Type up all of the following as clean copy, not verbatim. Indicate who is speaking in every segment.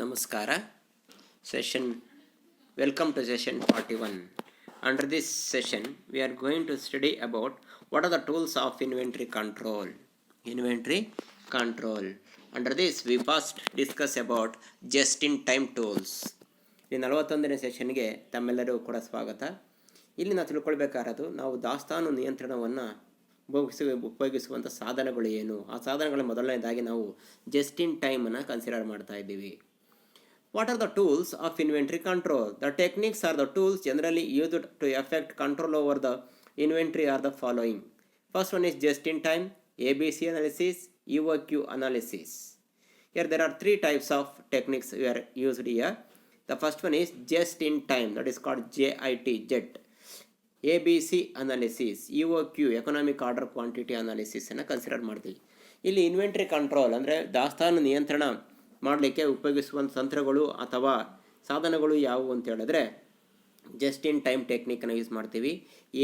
Speaker 1: Namaskara. Session. Welcome to session 41. Under this session, we are going to study about what are the tools of inventory control. Inventory control. Under this, we first discuss about just-in-time tools. ಈ 41ನೇ ಸೆಷನ್ಗೆ ತಮ್ಮೆಲ್ಲರಿಗೂ ಕೂಡ ಸ್ವಾಗತ. ಇಲ್ಲಿ ನಾವು ತಿಳ್ಕೊಳ್ಬೇಕಾಗಿರೋದು ನಾವು ದಾಸ್ತಾನು ನಿಯಂತ್ರಣವನ್ನು ಉಪಯೋಗಿಸುವಂಥ ಸಾಧನಗಳು ಏನು, ಆ ಸಾಧನಗಳ ಮೊದಲನೇದಾಗಿ ನಾವು ಜಸ್ಟ್ ಇನ್ ಟೈಮನ್ನು ಕನ್ಸಿಡರ್ ಮಾಡ್ತಾ ಇದ್ದೀವಿ. What are the tools of inventory control? The techniques are the tools generally used to effect control over the inventory are the following. First one is just in time, ABC analysis, EOQ analysis. Here there are three types of techniques we are used here. The first one is just in time, that is called JIT, JET. ABC analysis, EOQ, economic order quantity analysis ಅನ್ನು consider ಮಾಡ್ತೀವಿ. ಇಲ್ಲಿ inventory control ಅಂದರೆ ದಾಸ್ತಾನು ನಿಯಂತ್ರಣ ಮಾಡಲಿಕ್ಕೆ ಉಪಯೋಗಿಸುವಂಥ ತಂತ್ರಗಳು ಅಥವಾ ಸಾಧನಗಳು ಯಾವುವು ಅಂತ ಹೇಳಿದ್ರೆ ಜಸ್ಟ್ ಇನ್ ಟೈಮ್ ಟೆಕ್ನಿಕನ್ನು ಯೂಸ್ ಮಾಡ್ತೀವಿ,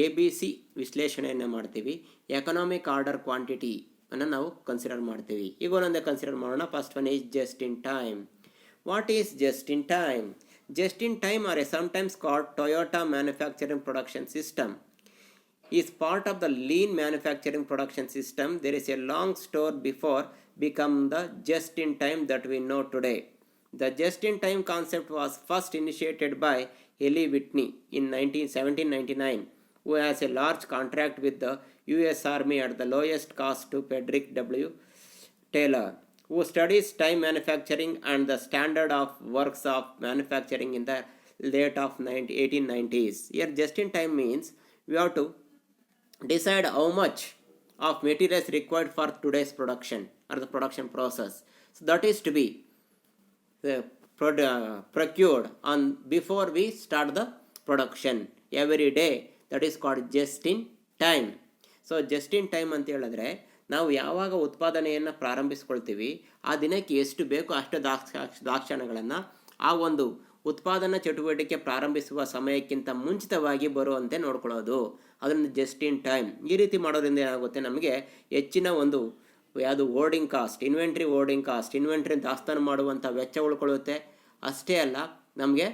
Speaker 1: ABC ವಿಶ್ಲೇಷಣೆಯನ್ನು ಮಾಡ್ತೀವಿ, ಎಕನಾಮಿಕ್ ಆರ್ಡರ್ ಕ್ವಾಂಟಿಟಿ ಅನ್ನು ನಾವು ಕನ್ಸಿಡರ್ ಮಾಡ್ತೀವಿ. ಈಗ ಒಂದೊಂದೇ ಕನ್ಸಿಡರ್ ಮಾಡೋಣ. First one is just in time. What is just in time? Just in time are sometimes called Toyota manufacturing production system. Is part of the lean manufacturing production system. There is a long story before become the just in time that we know today. The just in time concept was first initiated by Eli Whitney in 1799, who has a large contract with the US Army at the lowest cost to Frederick W. Taylor, who studies time manufacturing and the standard of works of manufacturing in the late of 1890s. Here just in time means we have to decide how much of materials required for today's production or the production process. So that is to be procured on before we start the production every day. That is called just in time. So just in time ಅಂತ ಹೇಳಿದ್ರೆ ನಾವು ಯಾವಾಗ ಉತ್ಪಾದನೆಯನ್ನು ಪ್ರಾರಂಭಿಸ್ಕೊಳ್ತೀವಿ ಆ ದಿನಕ್ಕೆ ಎಷ್ಟು ಬೇಕು ಅಷ್ಟು ದಾಕ್ಷಣಗಳನ್ನು ಆ ಒಂದು ಉತ್ಪಾದನಾ ಚಟುವಟಿಕೆ ಪ್ರಾರಂಭಿಸುವ ಸಮಯಕ್ಕಿಂತ ಮುಂಚಿತವಾಗಿ ಬರುವಂತೆ ನೋಡ್ಕೊಳ್ಳೋದು, ಅದನ್ನು ಜಸ್ಟ್ ಇನ್ ಟೈಮ್. ಈ ರೀತಿ ಮಾಡೋದ್ರಿಂದ ಏನಾಗುತ್ತೆ, ನಮಗೆ ಹೆಚ್ಚಿನ ಒಂದು ಯಾವುದು hoarding cost, inventory hoarding cost, inventory ದಾಸ್ತಾನು ಮಾಡುವಂಥ ವೆಚ್ಚ ಉಳ್ಕೊಳ್ಳುತ್ತೆ. ಅಷ್ಟೇ ಅಲ್ಲ, ನಮಗೆ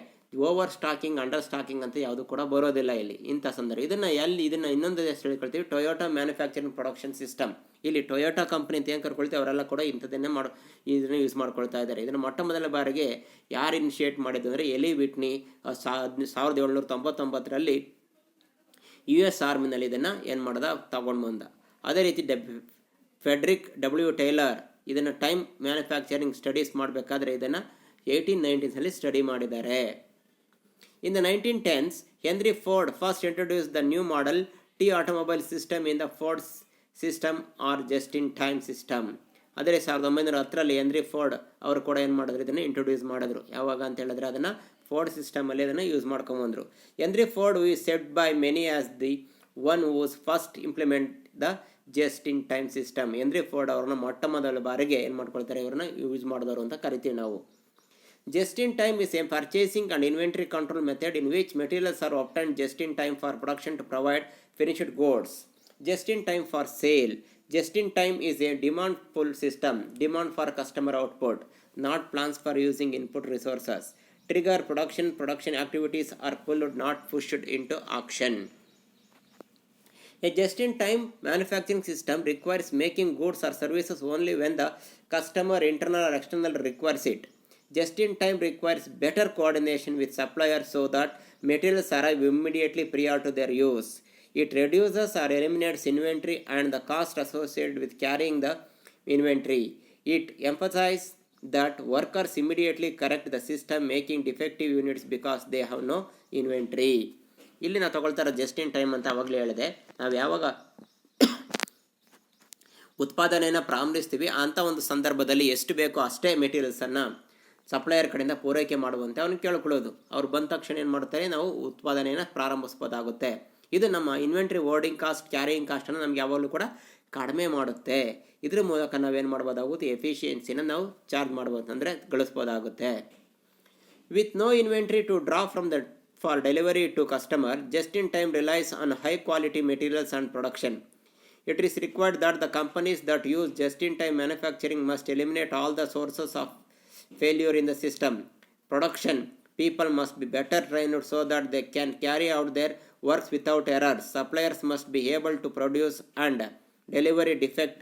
Speaker 1: ಓವರ್ ಸ್ಟಾಕಿಂಗ್, ಅಂಡರ್ ಸ್ಟಾಕಿಂಗ್ ಅಂತ ಯಾವುದು ಕೂಡ ಬರೋದಿಲ್ಲ ಇಲ್ಲಿ ಇಂಥ ಸಂದರ್ಭ. ಇದನ್ನು ಇನ್ನೊಂದು ಹೆಸರು ಹೇಳ್ಕೊಳ್ತೀವಿ, ಟೊಯೋಟಾ ಮ್ಯಾನುಫ್ಯಾಕ್ಚರಿಂಗ್ ಪ್ರೊಡಕ್ಷನ್ ಸಿಸ್ಟಮ್. ಇಲ್ಲಿ ಟೊಯೋಟಾ ಕಂಪ್ನಿ ಅಂತ ಏನು ಕರ್ಕೊಳ್ತೀವಿ ಅವರೆಲ್ಲ ಕೂಡ ಇಂಥದ್ದನ್ನೇ ಇದನ್ನು ಯೂಸ್ ಮಾಡ್ಕೊಳ್ತಾ ಇದ್ದಾರೆ. ಇದನ್ನು ಮೊಟ್ಟ ಮೊದಲ ಬಾರಿಗೆ ಯಾರು ಇನಿಷಿಯೇಟ್ ಮಾಡಿದ್ದು ಅಂದರೆ ಎಲಿ ವಿಟ್ನಿ 1799ರಲ್ಲಿ US ಆರ್ಮಿನಲ್ಲಿ ಇದನ್ನು ಏನು ಮಾಡ್ದ, ತಗೊಂಡು ಬಂದ. ಅದೇ ರೀತಿ ಫೆಡ್ರಿಕ್ W. ಟೈಲರ್ ಇದನ್ನು ಟೈಮ್ ಮ್ಯಾನುಫ್ಯಾಕ್ಚರಿಂಗ್ ಸ್ಟಡೀಸ್ ಮಾಡಬೇಕಾದ್ರೆ ಇದನ್ನು 1890 ಸ್ಟಡಿ ಮಾಡಿದ್ದಾರೆ. In the 1910s, Henry Ford first introduced the new model T automobile system in the Ford system or just-in-time system. ಆದರೆ 1910ರಲ್ಲಿ ಹೆನ್ರಿ ಫೋರ್ಡ್ ಅವರು ಕೂಡ ಏನು ಮಾಡಿದ್ರು, ಇದನ್ನು ಇಂಟ್ರೊಡ್ಯೂಸ್ ಮಾಡಿದ್ರು. ಯಾವಾಗ ಅಂತ ಹೇಳಿದ್ರೆ ಅದನ್ನು ಫೋರ್ಡ್ ಸಿಸ್ಟಮಲ್ಲಿ ಅದನ್ನು ಯೂಸ್ ಮಾಡ್ಕೊಂಬಂದರು. Henry Ford who is said by many as the one whose first implement the just in time system. Henry Ford ಅವ್ರನ್ನ ಮೊಟ್ಟ ಮೊದಲ ಬಾರಿಗೆ ಏನು ಮಾಡ್ಕೊಳ್ತಾರೆ, ಇವ್ರನ್ನ ಯೂಸ್ ಮಾಡಿದವರು ಅಂತ ಕರಿತೀವಿ ನಾವು. Just in time is a purchasing and inventory control method in which materials are obtained just in time for production to provide finished goods. Just in time for sale. Just in time is a demand pull system, demand for customer output, not plans for using input resources. Trigger production activities are pulled, not pushed into action. A just-in-time manufacturing system requires making goods or services only when the customer, internal or external, requires it. Just-in-time requires better coordination with suppliers so that materials arrive immediately prior to their use. It reduces or eliminates inventory and the cost associated with carrying the inventory. It emphasizes that workers immediately correct the system, making defective units because they have no inventory. ಇಲ್ಲಿ ನಾವು ತಗೊಳ್ತಾರೆ just in time ಅಂತ ಆವಾಗಲೇ ಹೇಳಿದೆ. ನಾವು ಯಾವಾಗ ಉತ್ಪಾದನೆಯನ್ನು ಪ್ರಾರಂಭಿಸ್ತೀವಿ ಅಂಥ ಒಂದು ಸಂದರ್ಭದಲ್ಲಿ ಎಷ್ಟು ಬೇಕೋ ಅಷ್ಟೇ ಮೆಟೀರಿಯಲ್ಸನ್ನು ಸಪ್ಲೈಯರ್ ಕಡೆಯಿಂದ ಪೂರೈಕೆ ಮಾಡುವಂತೆ ಅವನು ಕೇಳ್ಕೊಳ್ಳೋದು. ಅವ್ರು ಬಂದ ತಕ್ಷಣ ಏನು ಮಾಡ್ತಾರೆ, ನಾವು ಉತ್ಪಾದನೆಯನ್ನು ಪ್ರಾರಂಭಿಸ್ಬೋದಾಗುತ್ತೆ. ಇದು ನಮ್ಮ ಇನ್ವೆಂಟ್ರಿ ಹೋರ್ಡಿಂಗ್ ಕಾಸ್ಟ್, ಕ್ಯಾರಿಯಿಂಗ್ ಕಾಸ್ಟನ್ನು ನಮ್ಗೆ ಯಾವಾಗಲೂ ಕೂಡ ಕಡಿಮೆ ಮಾಡುತ್ತೆ. ಇದ್ರ ಮೂಲಕ ನಾವೇನು ಮಾಡ್ಬೋದಾಗುತ್ತೆ, ಎಫಿಷಿಯನ್ಸಿನ ನಾವು ಚಾರ್ಜ್ ಮಾಡ್ಬೋದು, ಅಂದರೆ ಗಳಿಸ್ಬೋದಾಗುತ್ತೆ. With no inventory to draw from the for delivery to customer, just in time relies on high quality materials and production. It is required that the companies that use just-in-time manufacturing must eliminate all the sources of failure in the system. Production people must be better trained so that they can carry out their works without errors. Suppliers must be able to produce and deliver defect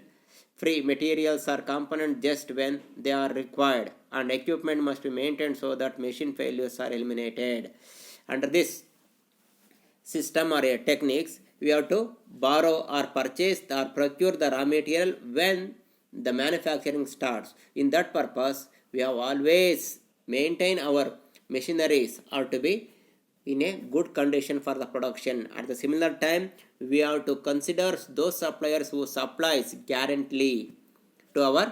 Speaker 1: free materials or components just when they are required, and equipment must be maintained so that machine failures are eliminated. Under this system or techniques, we have to borrow or purchase or procure the raw material when the manufacturing starts. In that purpose, we have always maintain our machineries are to be in a good condition for the production. At the similar time, we have to consider those suppliers who supplies guarantee to our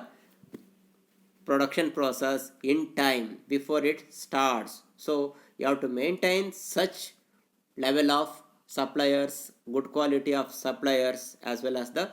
Speaker 1: production process in time before it starts. So you have to maintain such level of suppliers, good quality of suppliers, as well as the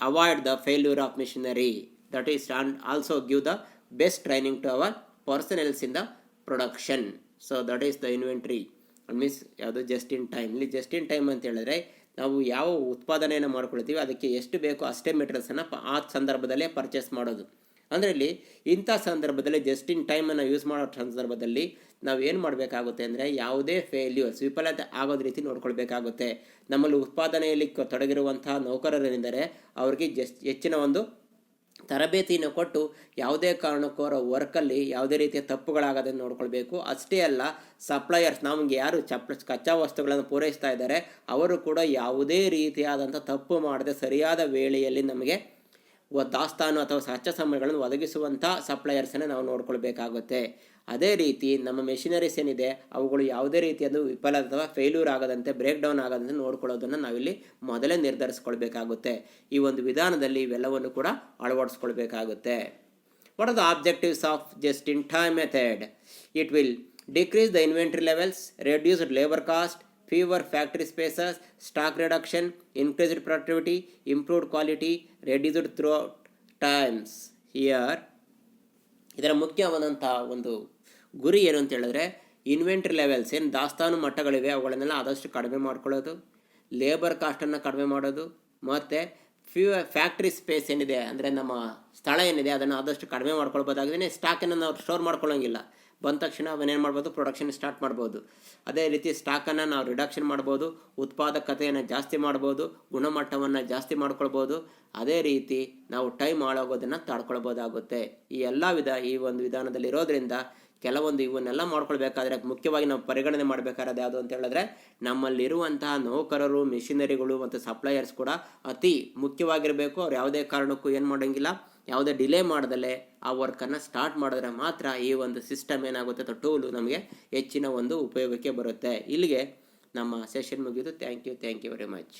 Speaker 1: avoid the failure of machinery. That is, and also give the best training to our personnel in the production. So that is the inventory. Means ಯಾವುದು just in time. ಇಲ್ಲಿ just in time ಅಂತ ಹೇಳಿದ್ರೆ ನಾವು ಯಾವ ಉತ್ಪಾದನೆಯನ್ನು ಮಾಡ್ಕೊಳ್ತೀವಿ ಅದಕ್ಕೆ ಎಷ್ಟು ಬೇಕೋ ಅಷ್ಟೇ ಮೆಟೀರಿಯಲ್ಸನ್ನು ಆ ಸಂದರ್ಭದಲ್ಲೇ ಪರ್ಚೇಸ್ ಮಾಡೋದು. ಅಂದರೆ ಇಲ್ಲಿ ಇಂಥ ಸಂದರ್ಭದಲ್ಲಿ ಜಸ್ಟ್ ಇನ್ ಟೈಮನ್ನು ಯೂಸ್ ಮಾಡೋ ಸಂದರ್ಭದಲ್ಲಿ ನಾವು ಏನು ಮಾಡಬೇಕಾಗುತ್ತೆ ಅಂದರೆ ಯಾವುದೇ ಫೇಲ್ಯೂರ್ಸ್ ವಿಫಲತೆ ಆಗೋದ ರೀತಿ ನೋಡ್ಕೊಳ್ಬೇಕಾಗುತ್ತೆ. ನಮ್ಮಲ್ಲಿ ಉತ್ಪಾದನೆಯಲ್ಲಿ ತೊಡಗಿರುವಂತಹ ನೌಕರರೇನೆಂದರೆ ಅವ್ರಿಗೆ ಹೆಚ್ಚಿನ ಒಂದು ತರಬೇತಿಯನ್ನು ಕೊಟ್ಟು ಯಾವುದೇ ಕಾರಣಕ್ಕೂ ಅವರ ವರ್ಕಲ್ಲಿ ಯಾವುದೇ ರೀತಿಯ ತಪ್ಪುಗಳಾಗೋದನ್ನು ನೋಡ್ಕೊಳ್ಬೇಕು. ಅಷ್ಟೇ ಅಲ್ಲ, ಸಪ್ಲೈಯರ್ಸ್ ನಮಗೆ ಯಾರು ಕಚ್ಚಾ ವಸ್ತುಗಳನ್ನು ಪೂರೈಸ್ತಾ ಇದ್ದಾರೆ ಅವರು ಕೂಡ ಯಾವುದೇ ರೀತಿಯಾದಂಥ ತಪ್ಪು ಮಾಡದೆ ಸರಿಯಾದ ವೇಳೆಯಲ್ಲಿ ನಮಗೆ ದಾಸ್ತಾನು ಅಥವಾ ಕಚ್ಚಾ ಸಾಮಗ್ರಿಗಳನ್ನು ಒದಗಿಸುವಂಥ ಸಪ್ಲೈಯರ್ಸನ್ನು ನಾವು ನೋಡ್ಕೊಳ್ಬೇಕಾಗುತ್ತೆ. ಅದೇ ರೀತಿ ನಮ್ಮ ಮೆಷಿನರೀಸ್ ಏನಿದೆ ಅವುಗಳು ಯಾವುದೇ ರೀತಿಯಾದ ವಿಫಲ ಅಥವಾ ಫೇಲ್ಯೂರ್ ಆಗದಂತೆ ಬ್ರೇಕ್ ಡೌನ್ ಆಗದಂತೆ ನೋಡ್ಕೊಳ್ಳೋದನ್ನು ನಾವಿಲ್ಲಿ ಮೊದಲೇ ನಿರ್ಧರಿಸ್ಕೊಳ್ಬೇಕಾಗುತ್ತೆ. ಈ ಒಂದು ವಿಧಾನದಲ್ಲಿ ಇವೆಲ್ಲವನ್ನು ಕೂಡ ಅಳವಡಿಸ್ಕೊಳ್ಬೇಕಾಗುತ್ತೆ. What are the objectives of just in time method? It will decrease the inventory levels, reduced labour cost, fewer factory spaces, stock reduction, increased productivity, improved quality, reduced throughput times. Here ಇದರ ಮುಖ್ಯವಾದಂಥ ಒಂದು ಗುರಿ ಏನು ಅಂತ ಹೇಳಿದ್ರೆ inventory levels ಏನು ದಾಸ್ತಾನು ಮಟ್ಟಗಳಿವೆ ಅವುಗಳನ್ನೆಲ್ಲ ಆದಷ್ಟು ಕಡಿಮೆ ಮಾಡ್ಕೊಳ್ಳೋದು, ಲೇಬರ್ ಕಾಸ್ಟನ್ನು ಕಡಿಮೆ ಮಾಡೋದು, ಮತ್ತು ಫ್ಯಾಕ್ಟ್ರಿ ಸ್ಪೇಸ್ ಏನಿದೆ ಅಂದರೆ ನಮ್ಮ ಸ್ಥಳ ಏನಿದೆ ಅದನ್ನು ಆದಷ್ಟು ಕಡಿಮೆ ಮಾಡ್ಕೊಳ್ಬೋದಾಗಿದೆ. ಸ್ಟಾಕನ್ನು ನಾವು ಸ್ಟೋರ್ ಮಾಡ್ಕೊಳ್ಳೋಂಗಿಲ್ಲ, ಬಂದ ತಕ್ಷಣ ಅವನ್ನೇನು ಮಾಡ್ಬೋದು, ಪ್ರೊಡಕ್ಷನ್ ಸ್ಟಾರ್ಟ್ ಮಾಡ್ಬೋದು. ಅದೇ ರೀತಿ ಸ್ಟಾಕನ್ನು ನಾವು ರಿಡಕ್ಷನ್ ಮಾಡ್ಬೋದು, ಉತ್ಪಾದಕತೆಯನ್ನು ಜಾಸ್ತಿ ಮಾಡ್ಬೋದು, ಗುಣಮಟ್ಟವನ್ನು ಜಾಸ್ತಿ ಮಾಡ್ಕೊಳ್ಬೋದು. ಅದೇ ರೀತಿ ನಾವು ಟೈಮ್ ಹಾಳಾಗೋದನ್ನು ತಡ್ಕೊಳ್ಬೋದಾಗುತ್ತೆ. ಈ ಒಂದು ವಿಧಾನದಲ್ಲಿ ಇರೋದ್ರಿಂದ ಕೆಲವೊಂದು ಇವನ್ನೆಲ್ಲ ಮಾಡ್ಕೊಳ್ಬೇಕಾದ್ರೆ ಮುಖ್ಯವಾಗಿ ನಾವು ಪರಿಗಣನೆ ಮಾಡಬೇಕಾದ್ರೆ ಯಾವುದು ಅಂತ ಹೇಳಿದ್ರೆ ನಮ್ಮಲ್ಲಿರುವಂತಹ ನೌಕರರು, ಮಿಷಿನರಿಗಳು ಮತ್ತು ಸಪ್ಲೈಯರ್ಸ್ ಕೂಡ ಅತಿ ಮುಖ್ಯವಾಗಿರಬೇಕು. ಅವ್ರು ಯಾವುದೇ ಕಾರಣಕ್ಕೂ ಏನು ಮಾಡೋಂಗಿಲ್ಲ, ಯಾವುದೇ ಡಿಲೇ ಮಾಡ್ದಲೇ ಆ ವರ್ಕನ್ನು ಸ್ಟಾರ್ಟ್ ಮಾಡಿದ್ರೆ ಮಾತ್ರ ಈ ಒಂದು ಸಿಸ್ಟಮ್ ಏನಾಗುತ್ತೆ ಅಥವಾ ಟೂಲು ನಮಗೆ ಹೆಚ್ಚಿನ ಒಂದು ಉಪಯೋಗಕ್ಕೆ ಬರುತ್ತೆ. ಇಲ್ಲಿಗೆ ನಮ್ಮ ಸೆಷನ್ ಮುಗಿದು. Thank you very much.